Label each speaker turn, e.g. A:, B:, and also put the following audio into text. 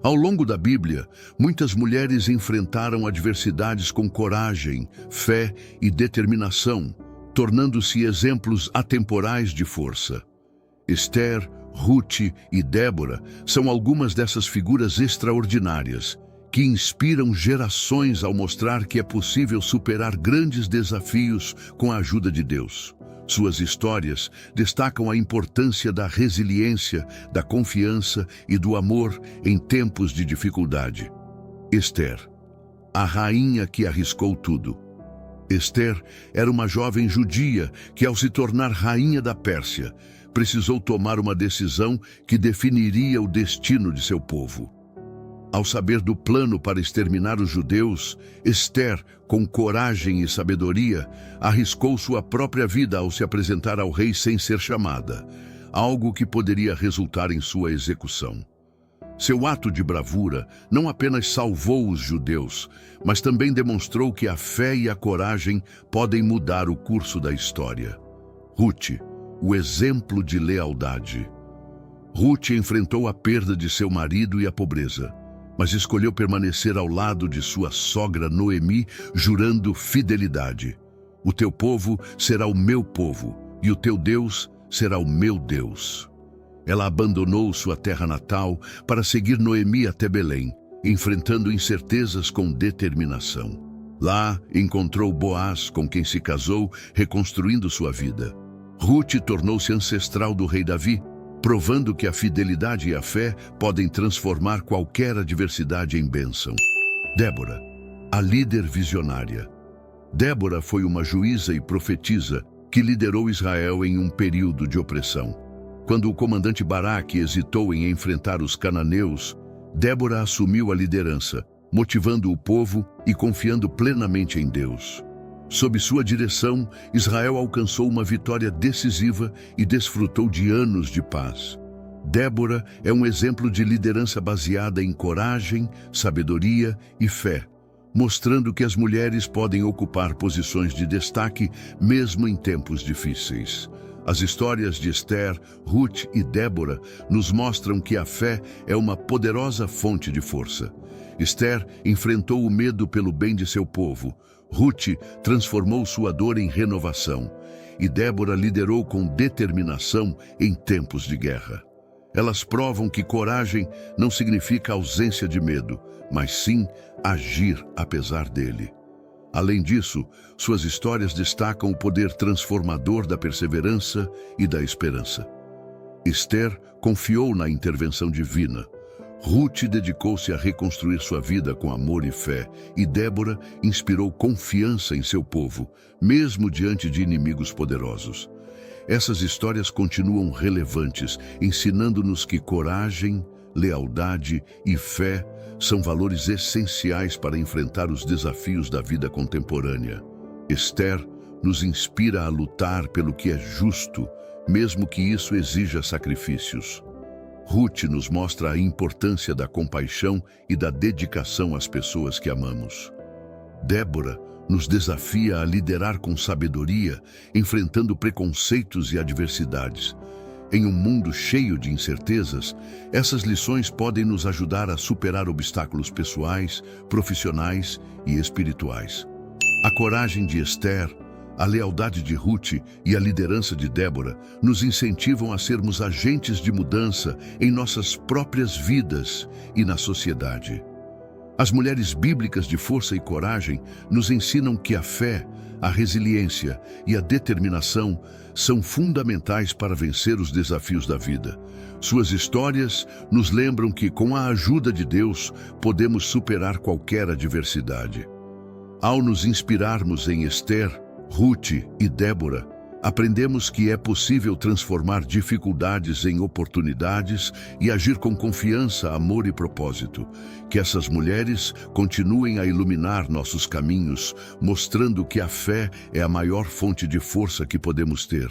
A: Ao longo da Bíblia, muitas mulheres enfrentaram adversidades com coragem, fé e determinação, tornando-se exemplos atemporais de força. Esther, Ruth e Débora são algumas dessas figuras extraordinárias, que inspiram gerações ao mostrar que é possível superar grandes desafios com a ajuda de Deus. Suas histórias destacam a importância da resiliência, da confiança e do amor em tempos de dificuldade. Esther, a rainha que arriscou tudo. Esther era uma jovem judia que, ao se tornar rainha da Pérsia, precisou tomar uma decisão que definiria o destino de seu povo. Ao saber do plano para exterminar os judeus, Esther, com coragem e sabedoria, arriscou sua própria vida ao se apresentar ao rei sem ser chamada, algo que poderia resultar em sua execução. Seu ato de bravura não apenas salvou os judeus, mas também demonstrou que a fé e a coragem podem mudar o curso da história. Ruth, o exemplo de lealdade. Ruth enfrentou a perda de seu marido e a pobreza, mas escolheu permanecer ao lado de sua sogra Noemi, jurando fidelidade. O teu povo será o meu povo, e o teu Deus será o meu Deus. Ela abandonou sua terra natal para seguir Noemi até Belém, enfrentando incertezas com determinação. Lá encontrou Boaz, com quem se casou, reconstruindo sua vida. Ruth tornou-se ancestral do rei Davi, provando que a fidelidade e a fé podem transformar qualquer adversidade em bênção. Débora, a líder visionária. Débora foi uma juíza e profetisa que liderou Israel em um período de opressão. Quando o comandante Baraque hesitou em enfrentar os cananeus, Débora assumiu a liderança, motivando o povo e confiando plenamente em Deus. Sob sua direção, Israel alcançou uma vitória decisiva e desfrutou de anos de paz. Débora é um exemplo de liderança baseada em coragem, sabedoria e fé, mostrando que as mulheres podem ocupar posições de destaque mesmo em tempos difíceis. As histórias de Esther, Ruth e Débora nos mostram que a fé é uma poderosa fonte de força. Esther enfrentou o medo pelo bem de seu povo. Ruth transformou sua dor em renovação, e Débora liderou com determinação em tempos de guerra. Elas provam que coragem não significa ausência de medo, mas sim agir apesar dele. Além disso, suas histórias destacam o poder transformador da perseverança e da esperança. Esther confiou na intervenção divina. Ruth dedicou-se a reconstruir sua vida com amor e fé, e Débora inspirou confiança em seu povo, mesmo diante de inimigos poderosos. Essas histórias continuam relevantes, ensinando-nos que coragem, lealdade e fé são valores essenciais para enfrentar os desafios da vida contemporânea. Esther nos inspira a lutar pelo que é justo, mesmo que isso exija sacrifícios. Ruth nos mostra a importância da compaixão e da dedicação às pessoas que amamos. Débora nos desafia a liderar com sabedoria, enfrentando preconceitos e adversidades. Em um mundo cheio de incertezas, essas lições podem nos ajudar a superar obstáculos pessoais, profissionais e espirituais. A coragem de Esther, a lealdade de Ruth e a liderança de Débora nos incentivam a sermos agentes de mudança em nossas próprias vidas e na sociedade. As mulheres bíblicas de força e coragem nos ensinam que a fé, a resiliência e a determinação são fundamentais para vencer os desafios da vida. Suas histórias nos lembram que, com a ajuda de Deus, podemos superar qualquer adversidade. Ao nos inspirarmos em Esther, Ruth e Débora, aprendemos que é possível transformar dificuldades em oportunidades e agir com confiança, amor e propósito. Que essas mulheres continuem a iluminar nossos caminhos, mostrando que a fé é a maior fonte de força que podemos ter.